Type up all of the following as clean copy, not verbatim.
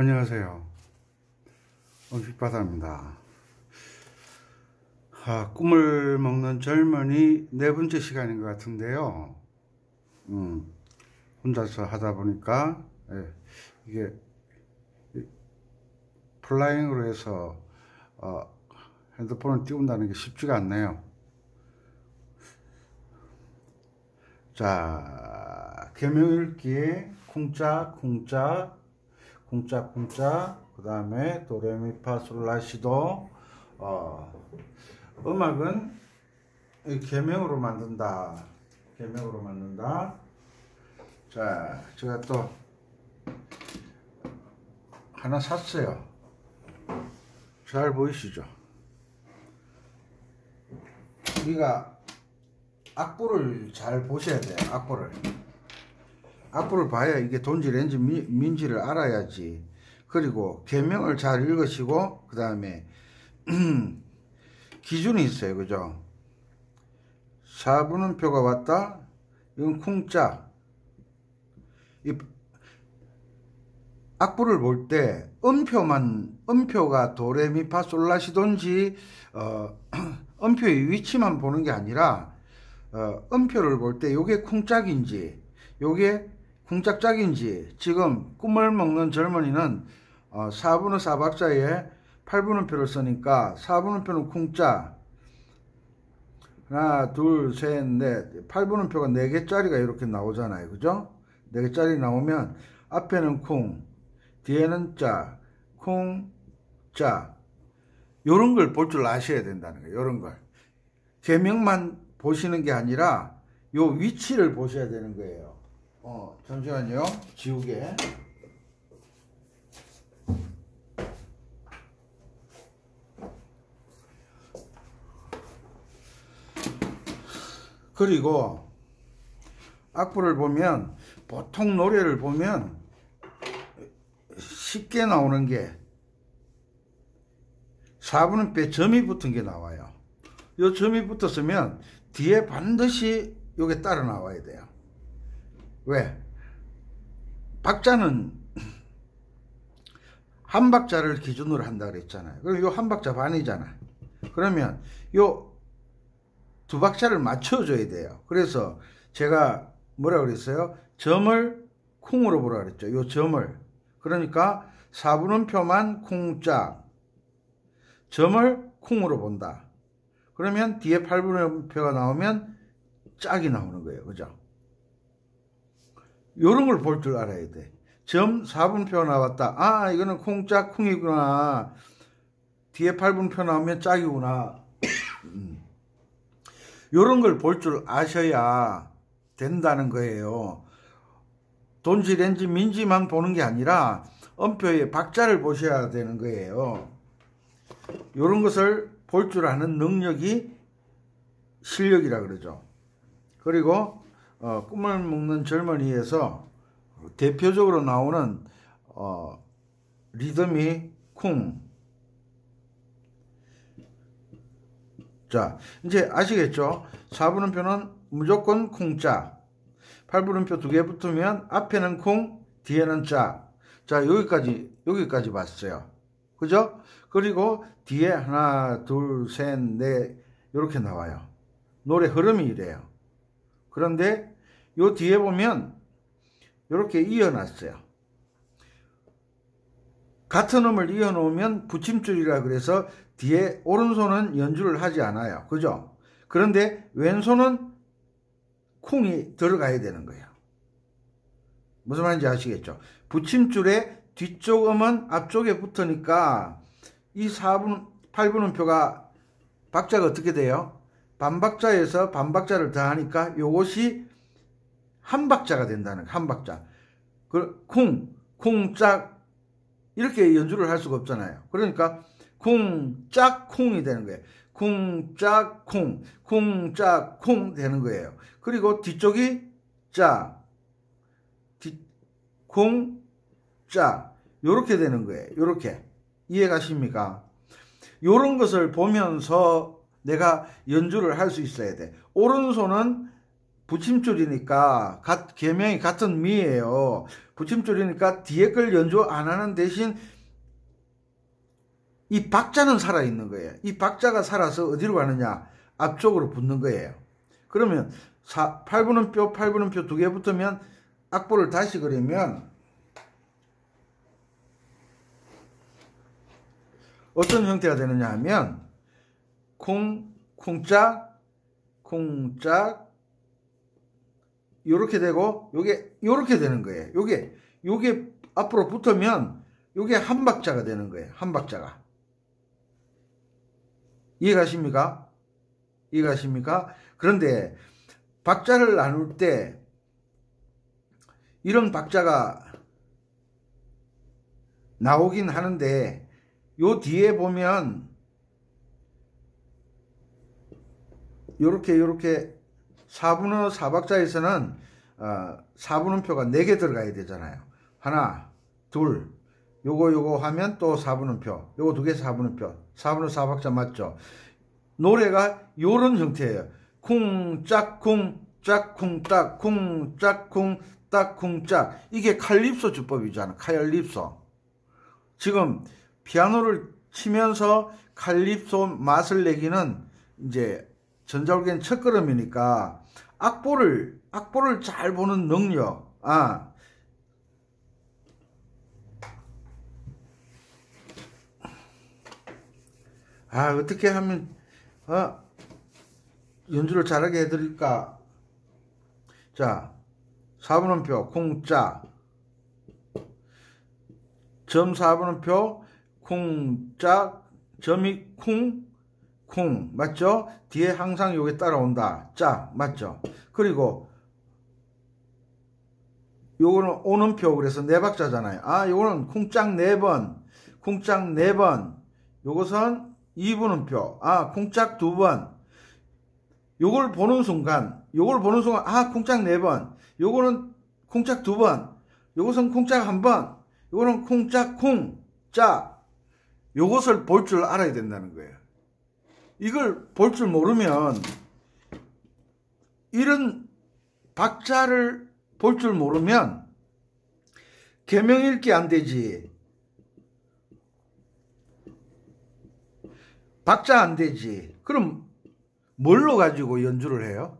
안녕하세요. 빅바다입니다. 꿈을 먹는 젊은이 네 번째 시간인 것 같은데요. 혼자서 하다 보니까 이게 플라잉으로 해서 핸드폰을 띄운다는 게 쉽지가 않네요. 자, 개묘읽기에 쿵짝 그 다음에 도레미파솔라시도. 음악은 개명으로 만든다. 자, 제가 또 하나 샀어요. 잘 보이시죠? 우리가 악보를 잘 보셔야 돼요. 악보를 봐야 이게 돈지인지 민지를 알아야지. 그리고 계명을 잘 읽으시고, 그 다음에 기준이 있어요. 그죠? 4분음표가 왔다. 이건 쿵짝. 이 악보를 볼 때 음표가 도레미파솔라시도인지 음표의 위치만 보는 게 아니라 음표를 볼 때 요게 쿵짝인지 요게 쿵짝짝인지. 지금 꿈을 먹는 젊은이는 4분의 4박자에 8분음표를 쓰니까 4분음표는 쿵짝, 하나 둘 셋 넷, 8분음표가 4개짜리가 이렇게 나오잖아요. 그죠? 4개짜리 나오면 앞에는 쿵, 뒤에는 짝, 쿵, 짝. 요런 걸 볼 줄 아셔야 된다는 거예요. 요런 걸. 계명만 보시는 게 아니라 요 위치를 보셔야 되는 거예요. 잠시만요. 지우개. 그리고 악보를 보면, 보통 노래를 보면 쉽게 나오는 게 4분음표에 점이 붙은 게 나와요. 요 점이 붙었으면 뒤에 반드시 요게 따라 나와야 돼요. 왜? 박자는 한 박자를 기준으로 한다 그랬잖아요. 그럼 요 한 박자 반이잖아. 그러면 요 두 박자를 맞춰줘야 돼요. 그래서 제가 뭐라 그랬어요? 점을 쿵으로 보라 그랬죠. 요 점을. 그러니까 4분음표만 쿵짝, 점을 쿵으로 본다. 그러면 뒤에 8분음표가 나오면 짝이 나오는 거예요. 그죠? 요런 걸 볼 줄 알아야 돼. 점 4분표 나왔다. 이거는 쿵짝 쿵이구나. 뒤에 8분표 나오면 짝이구나. 요런 걸 볼 줄 아셔야 된다는 거예요. 돈지인지 민지만 보는 게 아니라 음표의 박자를 보셔야 되는 거예요. 요런 것을 볼 줄 아는 능력이 실력이라 그러죠. 그리고 꿈을 먹는 젊은이에서 대표적으로 나오는 리듬이 쿵. 자, 이제 아시겠죠? 4분음표는 무조건 쿵짝. 8분음표 2개 붙으면 앞에는 쿵, 뒤에는 짝. 자, 여기까지 봤어요. 그죠? 그리고 뒤에 하나, 둘, 셋, 넷 이렇게 나와요. 노래 흐름이 이래요. 그런데 요 뒤에 보면 이렇게 이어놨어요. 같은 음을 이어놓으면 붙임줄이라 그래서 뒤에 오른손은 연주를 하지 않아요. 그죠? 그런데 왼손은 쿵이 들어가야 되는 거예요. 무슨 말인지 아시겠죠? 붙임줄에 뒤쪽 음은 앞쪽에 붙으니까 이 8분음표가 박자가 어떻게 돼요? 반박자에서 반박자를 더하니까 요것이 한 박자가 된다는 거예요. 한 박자. 쿵, 쿵짝 이렇게 연주를 할 수가 없잖아요. 그러니까 쿵짝 쿵이 되는 거예요. 쿵짝 쿵, 쿵짝 쿵 되는 거예요. 그리고 뒤쪽이 짝, 쿵, 짝 요렇게 되는 거예요. 요렇게. 이해가십니까? 요런 것을 보면서 내가 연주를 할 수 있어야 돼. 오른손은 붙임줄이니까 계명이 같은 미예요. 붙임줄이니까 뒤에 걸 연주 안 하는 대신 이 박자는 살아있는 거예요. 이 박자가 살아서 어디로 가느냐? 앞쪽으로 붙는 거예요. 그러면 8분음표, 8분음표 두 개 붙으면 악보를 다시 그리면 어떤 형태가 되느냐 하면 쿵짝 요렇게 되고 요게 요렇게 되는 거예요. 요게 앞으로 붙으면 요게 한 박자가 되는 거예요. 한 박자가. 이해가십니까? 그런데 박자를 나눌 때 이런 박자가 나오긴 하는데 요 뒤에 보면 요렇게 4분의 4박자에서는 4분음표가 4개 들어가야 되잖아요. 하나, 둘, 요거 하면 또 4분음표, 요거 2개 4분음표, 4분의 4박자 맞죠? 노래가 요런 형태예요. 쿵짝 쿵짝 쿵딱 쿵짝 쿵딱 쿵짝. 이게 칼립소 주법이잖아. 칼립소. 지금 피아노를 치면서 칼립소 맛을 내기는 이제 전자올겐 첫걸음이니까 악보를 잘 보는 능력. 어떻게 하면 연주를 잘하게 해드릴까? 자, 4분음표 쿵짝, 점 4분음표 쿵짝, 점이 쿵 맞죠? 뒤에 항상 요게 따라온다. 짝 맞죠? 그리고 요거는 오음표, 그래서 4박자잖아요. 요거는 쿵짝 4번, 쿵짝 4번. 요것은 2분음표. 쿵짝 2번. 요걸 보는 순간 쿵짝 4번. 요거는 쿵짝 2번. 요것은 쿵짝 1번. 요거는 쿵짝 쿵짝. 요것을 볼 줄 알아야 된다는 거예요. 이걸 볼 줄 모르면, 이런 박자를 볼 줄 모르면 계명 읽기 안 되지, 박자 안 되지. 그럼 뭘로 가지고 연주를 해요?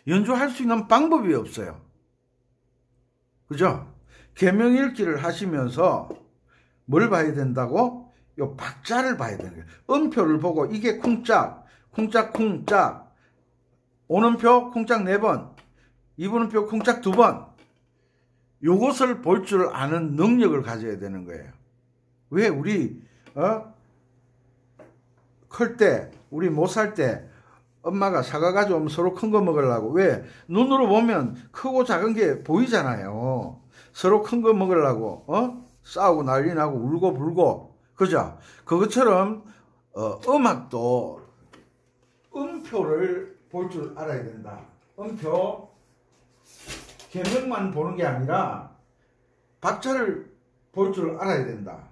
연주할 수 있는 방법이 없어요. 그죠? 계명 읽기를 하시면서 뭘 봐야 된다고? 요 박자를 봐야 되는 거예요. 음표를 보고 이게 쿵짝, 오음표 쿵짝 4번, 2분음표 쿵짝 2번. 요것을 볼 줄 아는 능력을 가져야 되는 거예요. 왜 우리 클 때, 우리 못 살 때 엄마가 사과 가져오면 서로 큰 거 먹으려고, 왜? 눈으로 보면 크고 작은 게 보이잖아요. 서로 큰 거 먹으려고 싸우고 난리 나고 울고 불고. 그죠? 그것처럼 음악도 음표를 볼 줄 알아야 된다. 음표 계명만 보는 게 아니라 박자를 볼 줄 알아야 된다.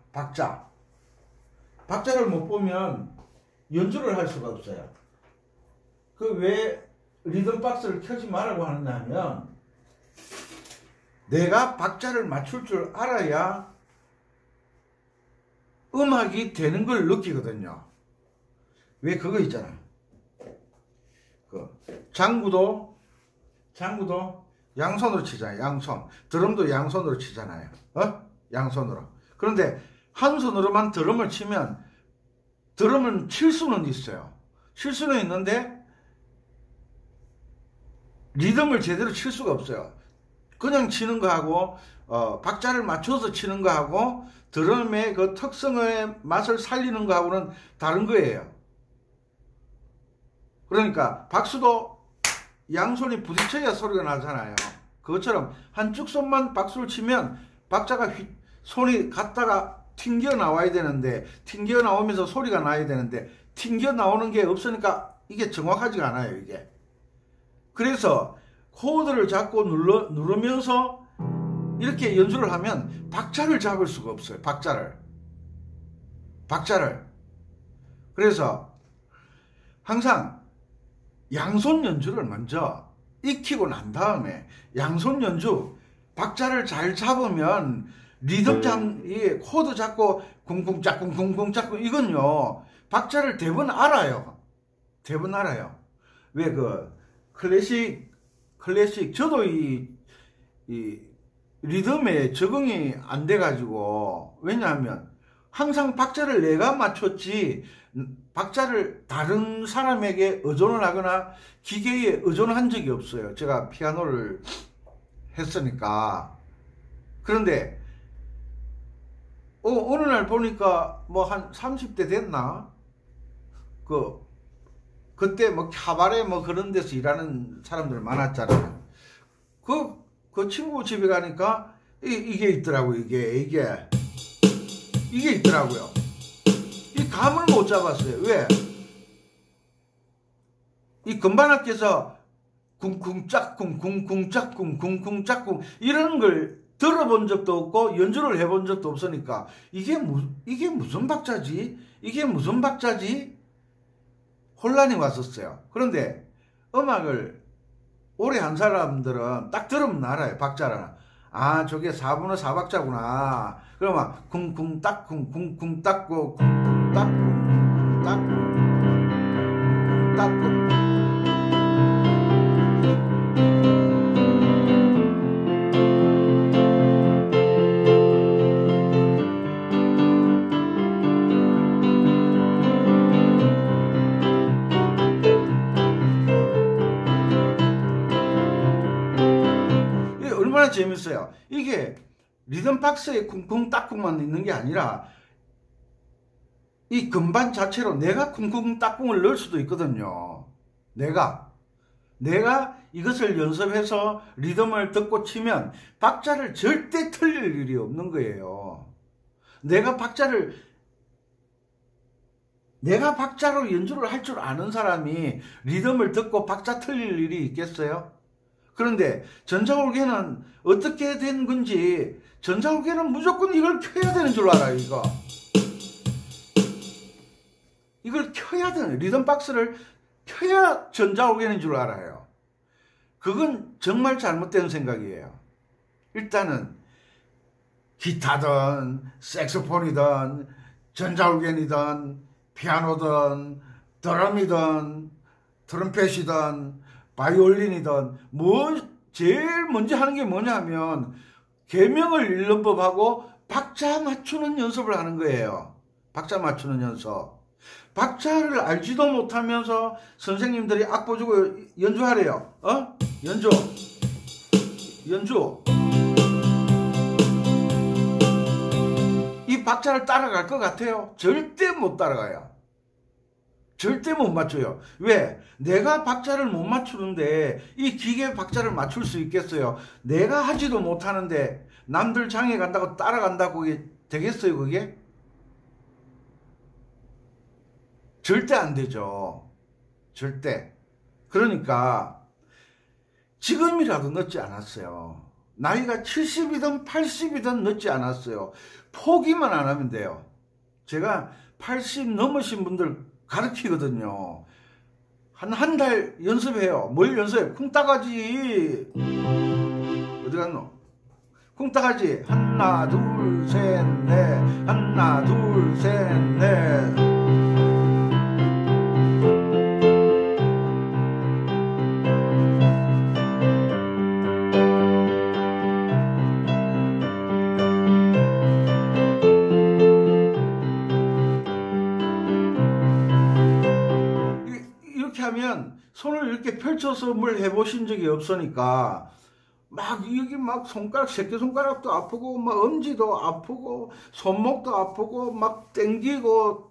박자를 못 보면 연주를 할 수가 없어요. 그 왜 리듬 박스를 켜지 말라고 하느냐 하면, 내가 박자를 맞출 줄 알아야 음악이 되는 걸 느끼거든요. 왜 그거 있잖아. 장구도 양손으로 치잖아요. 양손. 드럼도 양손으로 치잖아요. 양손으로. 그런데 한 손으로만 드럼을 치면 드럼을 칠 수는 있어요. 칠 수는 있는데 리듬을 제대로 칠 수가 없어요. 그냥 치는 거하고 박자를 맞춰서 치는 거하고 드럼의 그 특성의 맛을 살리는 거하고는 다른 거예요. 그러니까 박수도 양손이 부딪혀야 소리가 나잖아요. 그것처럼 한쪽 손만 박수를 치면 박자가 손이 갔다가 튕겨 나와야 되는데, 튕겨 나오면서 소리가 나야 되는데 튕겨 나오는 게 없으니까 이게 정확하지가 않아요. 이게. 그래서 코드를 잡고 누르면서 이렇게 연주를 하면 박자를 잡을 수가 없어요. 박자를. 그래서 항상 양손 연주를 먼저 익히고 난 다음에 양손 연주 박자를 잘 잡으면 리듬 이 코드 잡고 쿵쿵 짝쿵 쿵쿵 짝쿵 이건요 박자를 대부분 알아요. 대부분 알아요. 왜 그 클래식 저도 이 리듬에 적응이 안 돼가지고 왜냐하면 항상 박자를 내가 맞췄지 박자를 다른 사람에게 의존을 하거나 기계에 의존한 적이 없어요. 제가 피아노를 했으니까. 그런데 어느 날 보니까 뭐 한 30대 됐나? 그때 뭐 카바레 뭐 그런 데서 일하는 사람들 많았잖아요. 그 친구 집에 가니까 이게 있더라고요. 이게 있더라고요. 이 감을 못 잡았어요. 왜? 이 건반악기에서 쿵쿵 짝쿵 쿵쿵 짝쿵 쿵쿵 짝쿵 이런 걸 들어본 적도 없고 연주를 해본 적도 없으니까 이게 무슨 박자지? 이게 무슨 박자지? 혼란이 왔었어요. 그런데 음악을 오래 한 사람들은 딱 들으면 알아요. 박자를. 아, 저게 4분의 4박자구나. 그러면 쿵쿵 딱쿵 쿵쿵 딱고 쿵쿵 딱쿵 딱쿵 딱쿵 얼마나 재밌어요. 이게 리듬 박스에 쿵쿵 딱쿵만 있는 게 아니라 이 건반 자체로 내가 쿵쿵 딱쿵을 넣을 수도 있거든요. 내가 이것을 연습해서 리듬을 듣고 치면 박자를 절대 틀릴 일이 없는 거예요. 내가 박자로 연주를 할 줄 아는 사람이 리듬을 듣고 박자 틀릴 일이 있겠어요? 그런데 전자올개는 어떻게 된 건지 전자올개는 무조건 이걸 켜야 되는 줄 알아요. 이걸 켜야 되는 리듬 박스를 켜야 전자올개인 줄 알아요. 그건 정말 잘못된 생각이에요. 일단은 기타든 색소폰이든 전자올개이든 피아노든 드럼이든 트럼펫이든 바이올린이든 제일 먼저 하는 게 뭐냐면 계명을 읽는 법하고 박자 맞추는 연습을 하는 거예요. 박자 맞추는 연습. 박자를 알지도 못하면서 선생님들이 악보 주고 연주하래요. 연주. 이 박자를 따라갈 것 같아요? 절대 못 따라가요. 절대 못 맞춰요. 왜? 내가 박자를 못 맞추는데 이 기계 박자를 맞출 수 있겠어요? 내가 하지도 못하는데 남들 장에 간다고 따라간다고 그게 되겠어요, 그게? 절대 안 되죠. 절대. 그러니까 지금이라도 늦지 않았어요. 나이가 70이든 80이든 늦지 않았어요. 포기만 안 하면 돼요. 제가 80 넘으신 분들 가르치거든요. 한 달 연습해요. 뭘 연습해? 쿵따가지. 어디 갔노? 쿵따가지. 하나 둘 셋 넷 하나 둘 셋 넷. 하면 손을 이렇게 펼쳐서 뭘 해보신 적이 없으니까 막 여기 막 손가락 새끼손가락도 아프고 막 엄지도 아프고 손목도 아프고 막 땡기고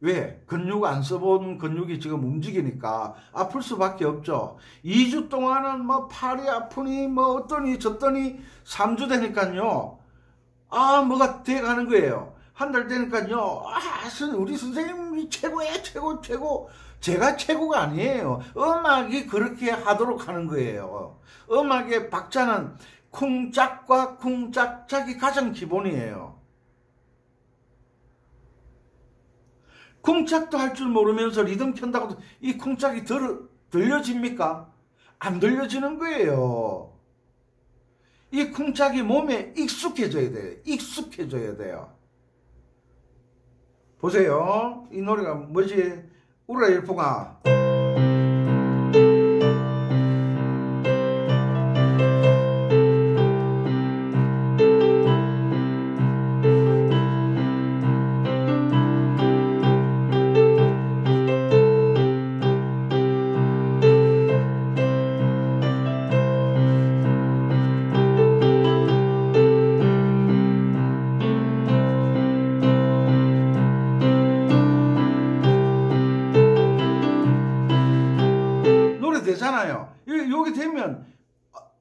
왜? 근육 안 써본 근육이 지금 움직이니까 아플 수밖에 없죠. 2주 동안은 뭐 팔이 아프니 뭐 어떠니 저떠니 3주 되니까요. 뭐가 돼가는 거예요. 한 달 되니까요. 우리 선생님이 최고야 최고. 제가 최고가 아니에요. 음악이 그렇게 하도록 하는 거예요. 음악의 박자는 쿵짝과 쿵짝짝이 가장 기본이에요. 쿵짝도 할 줄 모르면서 리듬 켠다고 이 쿵짝이 들려집니까? 안 들려지는 거예요. 이 쿵짝이 몸에 익숙해져야 돼요. 익숙해져야 돼요. 보세요. 이 노래가 뭐지? 우라 일포가 되잖아요. 여기 되면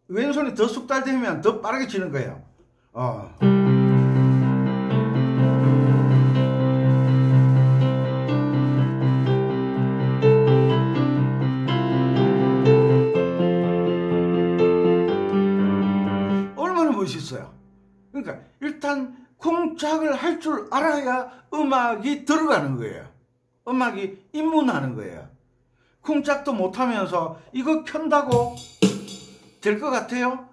왼손이 더 숙달되면 더 빠르게 치는 거예요. 얼마나 멋있어요. 그러니까 일단 쿵짝을 할 줄 알아야 음악이 들어가는 거예요. 음악이 입문하는 거예요. 쿵짝도 못하면서 이거 켠다고 될 것 같아요?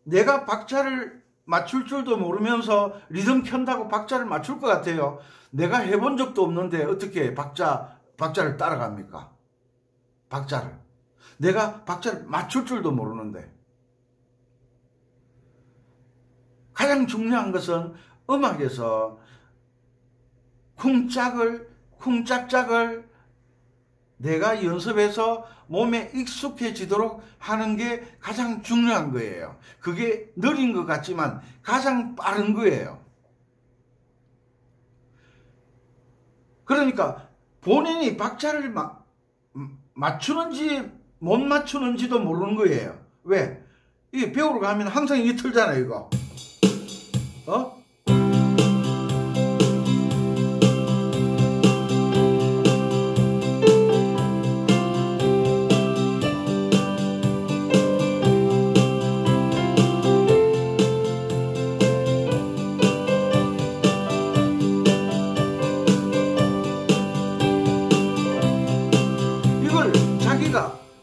내가 박자를 맞출 줄도 모르면서 리듬 켠다고 박자를 맞출 것 같아요? 내가 해본 적도 없는데 어떻게 박자를 따라갑니까? 박자를. 내가 박자를 맞출 줄도 모르는데. 가장 중요한 것은 음악에서 쿵짝짝을 내가 연습해서 몸에 익숙해지도록 하는 게 가장 중요한 거예요. 그게 느린 것 같지만 가장 빠른 거예요. 그러니까 본인이 박자를 맞추는지 못 맞추는지도 모르는 거예요. 왜? 이게 배우러 가면 항상 이게 틀잖아요, 이거.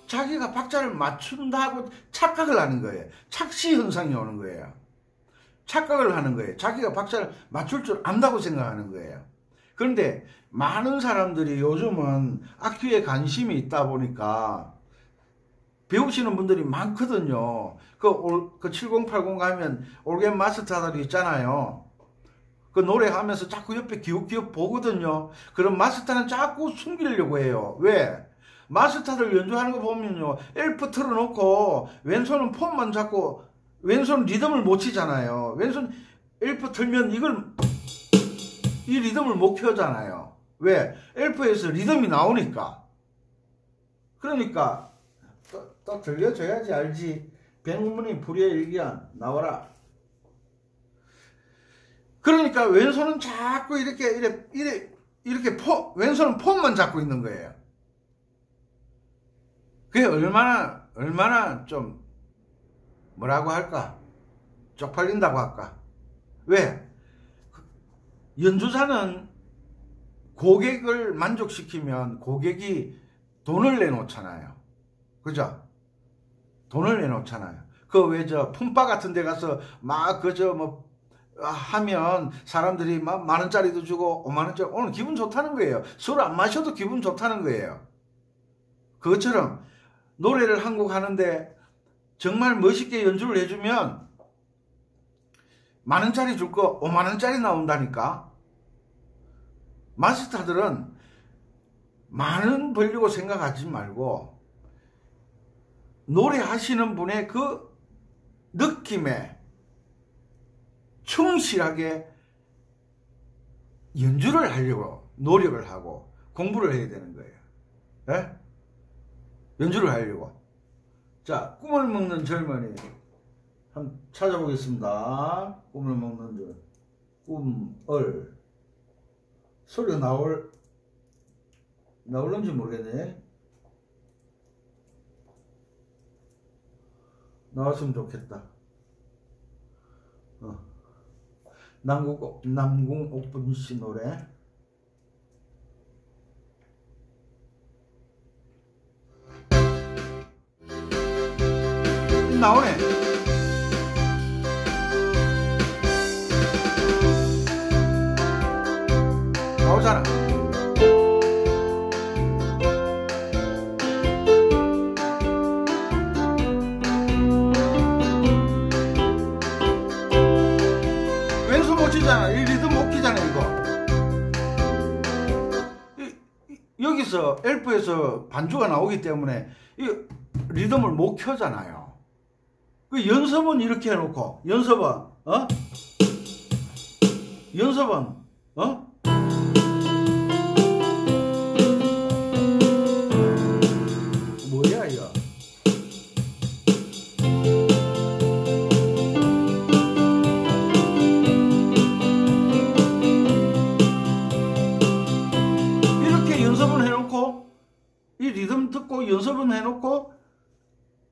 자기가 박자를 맞춘다고 착각을 하는 거예요. 착시 현상이 오는 거예요. 착각을 하는 거예요. 자기가 박자를 맞출 줄 안다고 생각하는 거예요. 그런데 많은 사람들이 요즘은 악기에 관심이 있다 보니까 배우시는 분들이 많거든요. 그 7080 가면 올겐 마스터들이 있잖아요. 그 노래하면서 자꾸 옆에 기웃기웃 보거든요. 그럼 마스터는 자꾸 숨기려고 해요. 왜? 마스터들 연주하는 거 보면요, 엘프 틀어놓고 왼손은 폼만 잡고 왼손 리듬을 못 치잖아요. 왼손 엘프 틀면 이 리듬을 못 켜잖아요. 왜? 엘프에서 리듬이 나오니까. 그러니까 또 들려줘야지 알지. 백문이 불여일견 나와라. 그러니까 왼손은 자꾸 이렇게 왼손은 폼만 잡고 있는 거예요. 그게 얼마나 좀 뭐라고 할까? 쪽팔린다고 할까? 왜? 연주자는 고객을 만족시키면 고객이 돈을 내놓잖아요. 그죠? 돈을 내놓잖아요. 왜 품바 같은 데 가서 하면 사람들이 막 10,000원짜리도 주고 50,000원짜리 오늘 기분 좋다는 거예요. 술 안 마셔도 기분 좋다는 거예요. 그것처럼 노래를 한 곡 하는데 정말 멋있게 연주를 해주면 10,000원짜리 줄 거 50,000원짜리 나온다니까. 마스터들은 많은 벌려고 생각하지 말고 노래하시는 분의 그 느낌에 충실하게 연주를 하려고 노력을 하고 공부를 해야 되는 거예요. 네? 연주를 하려고. 자, 꿈을 먹는 젊은이 한번 찾아보겠습니다. 꿈을 먹는 꿈을 소리가 나올는지 모르겠네. 나왔으면 좋겠다. 남궁옥분 씨 노래. 리듬 나오네. 나오잖아. 왼손 못 치잖아. 이 리듬 못 키잖아 이거. 여기서 엘프에서 반주가 나오기 때문에 이 리듬을 못 켜잖아요. 그 연습은 이렇게 해놓고 연습은 뭐야 이거. 이렇게 연습은 해놓고 이 리듬 듣고 연습은 해놓고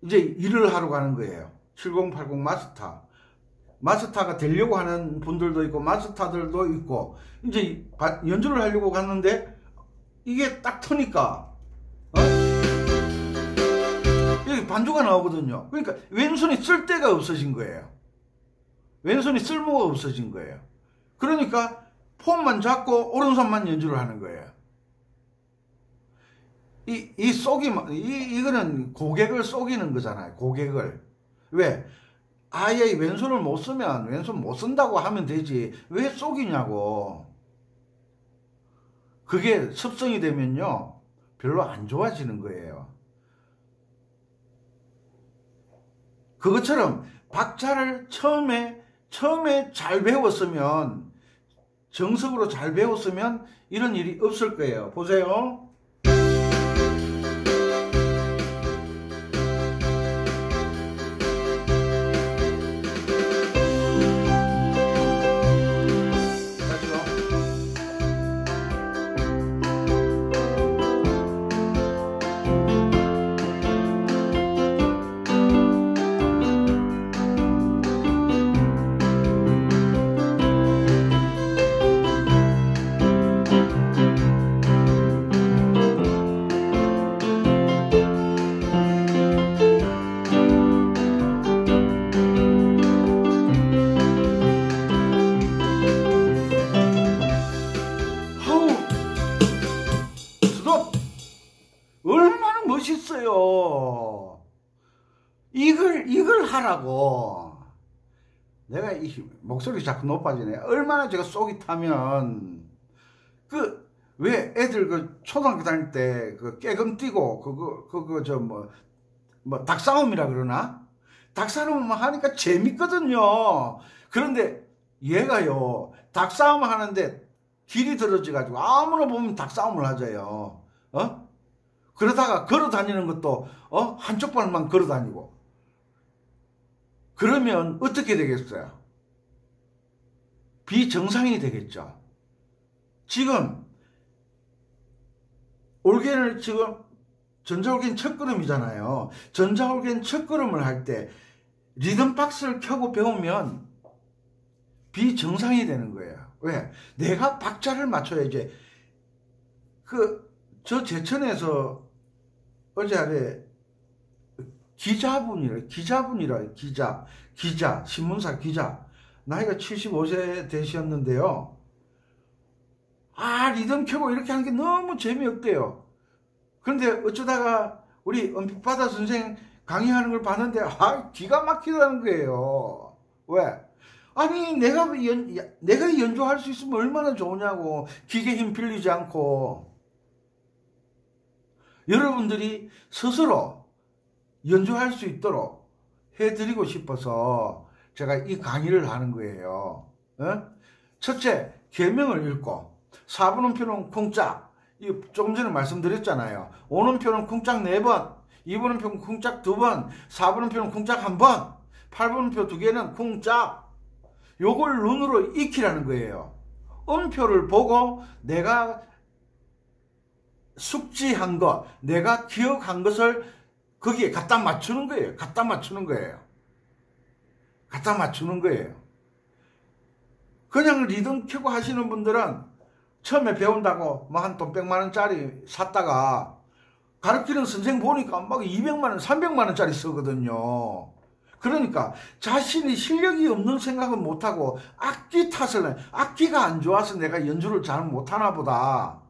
이제 일을 하러 가는 거예요. 7080 마스터가 되려고 하는 분들도 있고 마스터들도 있고 이제 연주를 하려고 갔는데 이게 딱 트니까 여기 반주가 나오거든요. 그러니까 왼손이 쓸 데가 없어진 거예요. 왼손이 쓸모가 없어진 거예요. 그러니까 폼만 잡고 오른손만 연주를 하는 거예요. 이거는 고객을 속이는 거잖아요. 고객을. 왜? 아예 왼손을 못 쓰면 왼손 못 쓴다고 하면 되지. 왜 속이냐고. 그게 습성이 되면요. 별로 안 좋아지는 거예요. 그것처럼 박자를 처음에 잘 배웠으면, 정석으로 잘 배웠으면 이런 일이 없을 거예요. 보세요. 얼마나 멋있어요. 이걸 하라고. 내가 이 목소리 자꾸 높아지네. 얼마나 제가 속이 타면 왜 애들 초등학교 다닐 때 깨금 뛰고 그거 닭싸움이라 그러나? 닭싸움만 하니까 재밌거든요. 그런데 얘가요, 닭싸움 하는데 길이 들어져 가지고 아무나 보면 닭싸움을 하자요. 그러다가 걸어 다니는 것도 한쪽 발만 걸어 다니고. 그러면 어떻게 되겠어요? 비정상이 되겠죠. 지금 올게는 지금 전자올게는 첫걸음이잖아요. 전자올게는 첫걸음을 할 때 리듬 박스를 켜고 배우면 비정상이 되는 거예요. 왜? 내가 박자를 맞춰야지. 저 제천에서 어제 아래 기자, 신문사 기자, 나이가 75세 되셨는데요. 리듬 켜고 이렇게 하는 게 너무 재미없대요. 그런데 어쩌다가 우리 은빛바다 선생 강의하는 걸 봤는데, 기가 막히다는 거예요. 왜? 아니, 내가 연주할 수 있으면 얼마나 좋으냐고. 기계 힘 빌리지 않고. 여러분들이 스스로 연주할 수 있도록 해드리고 싶어서 제가 이 강의를 하는 거예요. 첫째, 계명을 읽고 4분음표는 쿵짝, 조금 전에 말씀드렸잖아요. 5분음표는 쿵짝 4번, 2분음표는 쿵짝 2번, 4분음표는 쿵짝 1번, 8분음표 2개는 쿵짝. 요걸 눈으로 익히라는 거예요. 음표를 보고 내가 숙지한 것, 내가 기억한 것을 거기에 갖다 맞추는 거예요. 갖다 맞추는 거예요. 그냥 리듬 켜고 하시는 분들은 처음에 배운다고 한 돈 100만 원짜리 샀다가 가르치는 선생 보니까 막 200만 원, 300만 원짜리 쓰거든요. 그러니까 자신이 실력이 없는 생각은 못하고 악기 탓을 해. 악기가 안 좋아서 내가 연주를 잘 못하나 보다.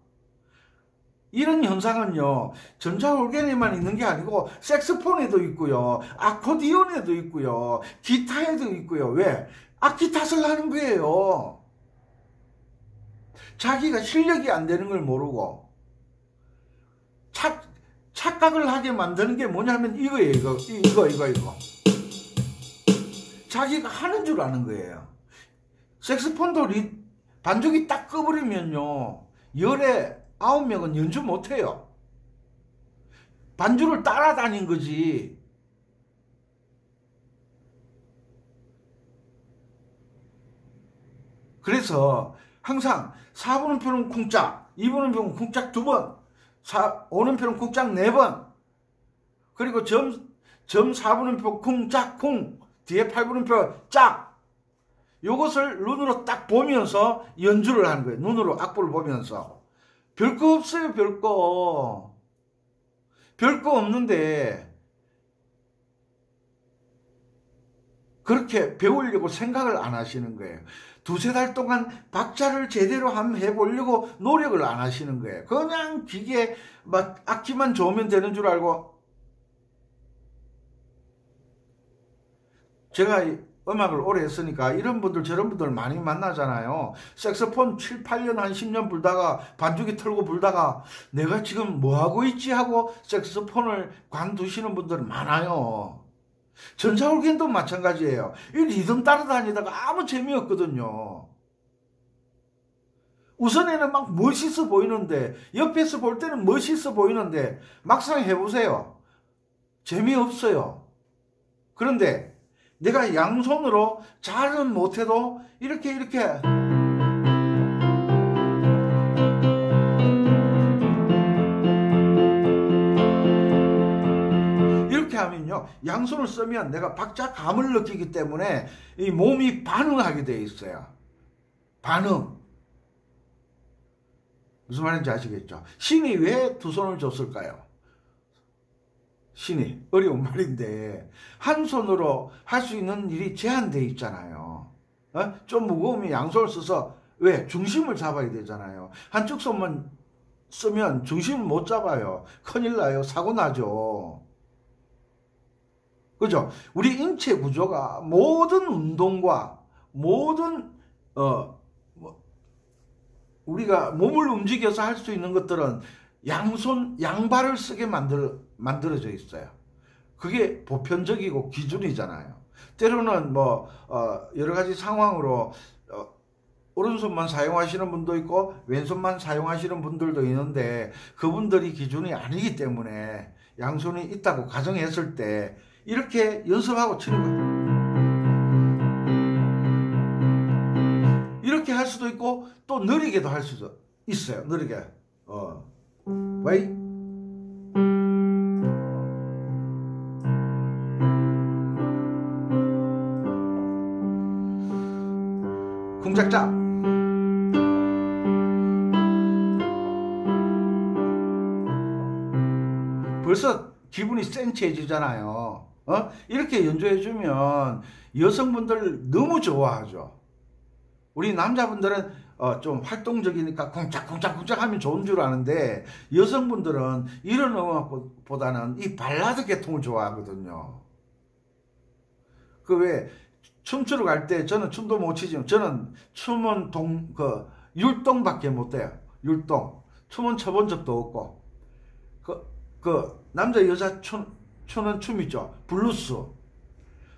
이런 현상은요, 전자올게에만 있는 게 아니고 색소폰에도 있고요, 아코디온에도 있고요, 기타에도 있고요. 왜? 악기 탓을 하는 거예요. 자기가 실력이 안 되는 걸 모르고 착각을 하게 만드는 게 뭐냐면 이거예요. 이거. 자기가 하는 줄 아는 거예요. 색소폰도 반죽이 딱 꺼버리면요, 열에 9명은 연주 못해요. 반주를 따라다닌 거지. 그래서 항상 4분음표는 쿵짝, 2분음표는 쿵짝 2번, 5분음표는 쿵짝 4번, 그리고 점 4분음표 쿵짝 쿵, 뒤에 8분음표 짝, 요것을 눈으로 딱 보면서 연주를 하는 거예요. 눈으로 악보를 보면서. 별거 없어요. 별거 없는데 그렇게 배우려고 생각을 안 하시는 거예요. 2-3달 동안 박자를 제대로 한번 해보려고 노력을 안 하시는 거예요. 그냥 기계 막 악기만 좋으면 되는 줄 알고. 제가 음악을 오래 했으니까 이런 분들 저런 분들 많이 만나잖아요. 색소폰 7, 8년 한 10년 불다가 반주기 털고 불다가 내가 지금 뭐하고 있지 하고 색소폰을 관두시는 분들 많아요. 전자올겐도 마찬가지예요. 이 리듬 따라다니다가 아무 재미없거든요. 우선에는 막 멋있어 보이는데, 옆에서 볼 때는 멋있어 보이는데 막상 해보세요. 재미없어요. 그런데 내가 양손으로 잘은 못해도 이렇게 하면요, 양손을 쓰면 내가 박자감을 느끼기 때문에 이 몸이 반응하게 돼 있어요. 반응. 무슨 말인지 아시겠죠? 신이 왜 2손을 줬을까요? 신이 어려운 말인데 한 손으로 할 수 있는 일이 제한되어 있잖아요. 좀 무거우면 양손을 써서 왜? 중심을 잡아야 되잖아요. 한쪽 손만 쓰면 중심을 못 잡아요. 큰일 나요. 사고 나죠. 그죠? 우리 인체 구조가 모든 운동과 모든 우리가 몸을 움직여서 할 수 있는 것들은 양손, 양발을 쓰게 만들어져 있어요. 그게 보편적이고 기준이잖아요. 때로는 여러 가지 상황으로 오른손만 사용하시는 분도 있고 왼손만 사용하시는 분들도 있는데 그분들이 기준이 아니기 때문에 양손이 있다고 가정했을 때 이렇게 연습하고 치는 거예요. 이렇게 할 수도 있고 또 느리게도 할 수도 있어요. 느리게. 왜? 쿵짝짝. 벌써 기분이 센치해지잖아요. 이렇게 연주해주면 여성분들 너무 좋아하죠. 우리 남자분들은 좀 활동적이니까 쿵짝쿵짝쿵짝 하면 좋은 줄 아는데 여성분들은 이런 음악보다는 이 발라드 계통을 좋아하거든요. 그 왜 춤추러 갈 때 저는 춤도 못 추지만 저는 춤은 율동밖에 못 돼요. 율동. 춤은 춰본 적도 없고 남자 여자 추는 춤 있죠. 블루스.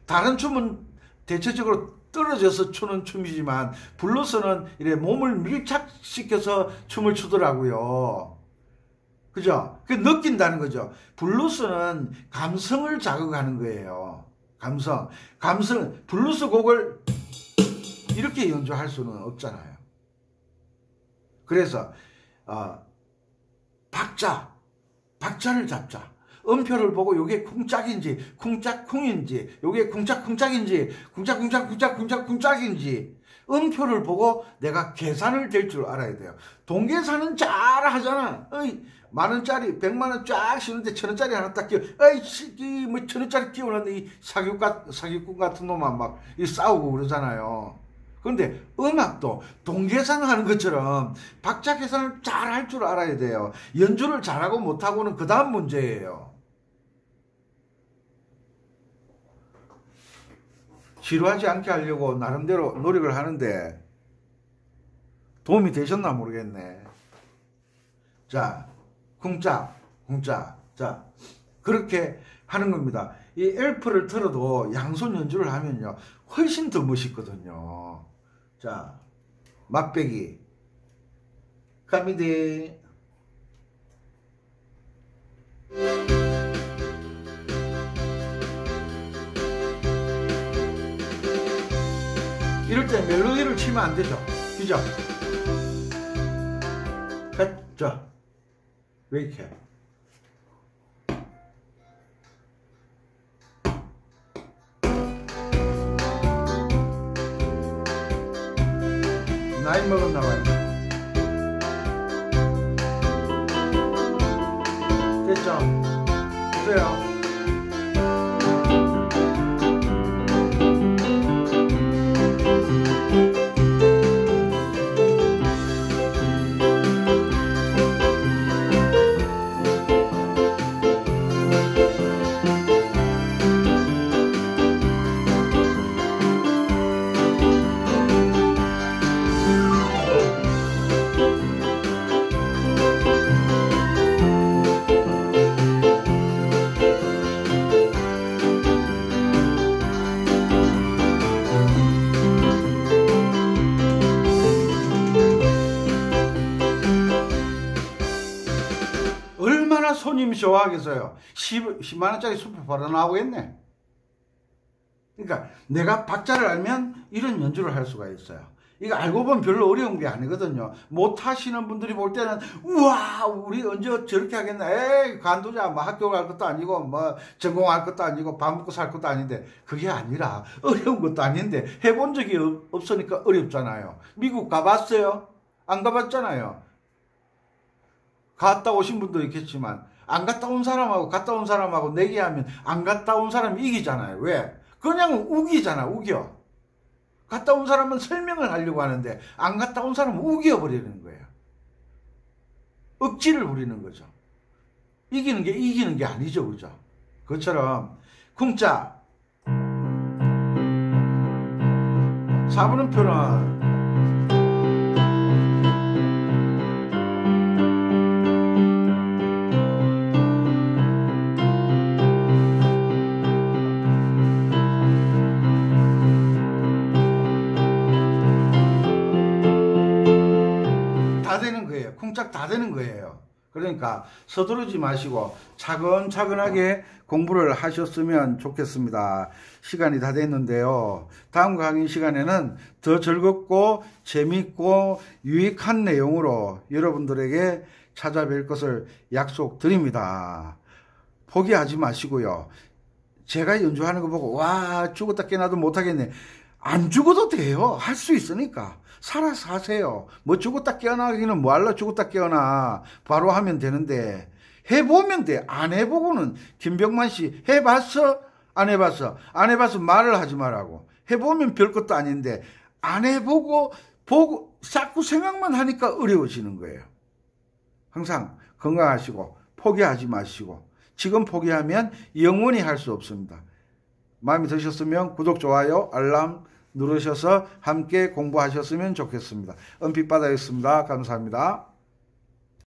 다른 춤은 대체적으로 떨어져서 추는 춤이지만 블루스는 이래 몸을 밀착시켜서 춤을 추더라고요. 그죠? 그 느낀다는 거죠. 블루스는 감성을 자극하는 거예요. 감성. 블루스 곡을 이렇게 연주할 수는 없잖아요. 그래서 박자를 잡자. 음표를 보고 요게 쿵짝인지 쿵짝쿵인지 요게 쿵짝쿵짝인지 쿵짝쿵짝쿵짝쿵짝쿵짝인지 음표를 보고 내가 계산을 될 줄 알아야 돼요. 동계산은 잘 하잖아. 10,000원짜리 100만원 쫙 씌우는데 1,000원짜리 하나 딱 끼워, 아이씨 뭐 1,000원짜리 끼워놨는데 이 사기꾼 같은 놈만 막 싸우고 그러잖아요. 그런데 음악도 동계산하는 것처럼 박자 계산을 잘 할 줄 알아야 돼요. 연주를 잘하고 못하고는 그 다음 문제예요. 지루하지 않게 하려고 나름대로 노력을 하는데 도움이 되셨나 모르겠네. 자, 쿵짝. 자, 그렇게 하는 겁니다. 이 엘프를 틀어도 양손 연주를 하면요, 훨씬 더 멋있거든요. 자, 맛배기. 갑니다. 이럴 때 멜로디를 치면 안 되죠. 그죠? 자, 왜 이렇게? 나이 먹었나 봐요. 됐죠? 보세요. 얼마나 손님이 좋아하겠어요. 10만원짜리 수표 바로 나오겠네. 그러니까 내가 박자를 알면 이런 연주를 할 수가 있어요. 이거 알고 보면 별로 어려운 게 아니거든요. 못 하시는 분들이 볼 때는 우와 우리 언제 저렇게 하겠나, 에이 관두자, 뭐 학교 갈 것도 아니고 뭐 전공할 것도 아니고 밥 먹고 살 것도 아닌데, 그게 아니라 어려운 것도 아닌데 해본 적이 없으니까 어렵잖아요. 미국 가봤어요? 안 가봤잖아요. 갔다 오신 분도 있겠지만 안 갔다 온 사람하고 갔다 온 사람하고 내기하면 안 갔다 온 사람이 이기잖아요. 왜? 그냥 우기잖아. 우겨. 갔다 온 사람은 설명을 하려고 하는데 안 갔다 온 사람은 우겨버리는 거예요. 억지를 부리는 거죠. 이기는 게 아니죠. 그죠? 그것처럼 쿵짝 4분음표는 다 되는 거예요. 쿵짝 다 되는 거예요. 그러니까 서두르지 마시고 차근차근하게 공부를 하셨으면 좋겠습니다. 시간이 다 됐는데요. 다음 강의 시간에는 더 즐겁고 재밌고 유익한 내용으로 여러분들에게 찾아뵐 것을 약속드립니다. 포기하지 마시고요. 제가 연주하는 거 보고 와 죽었다 깨나도 못하겠네. 안 죽어도 돼요. 할 수 있으니까. 살아서 하세요. 뭐 죽었다 깨어나기는 뭐할라 죽었다 깨어나. 바로 하면 되는데 해보면 돼. 안 해보고는 김병만 씨 해봤어? 안 해봤어? 안 해봐서 말을 하지 말라고. 해보면 별것도 아닌데 안 해보고 보고 자꾸 생각만 하니까 어려워지는 거예요. 항상 건강하시고 포기하지 마시고, 지금 포기하면 영원히 할 수 없습니다. 마음에 드셨으면 구독, 좋아요, 알람 누르셔서 함께 공부하셨으면 좋겠습니다. 은빛바다였습니다. 감사합니다.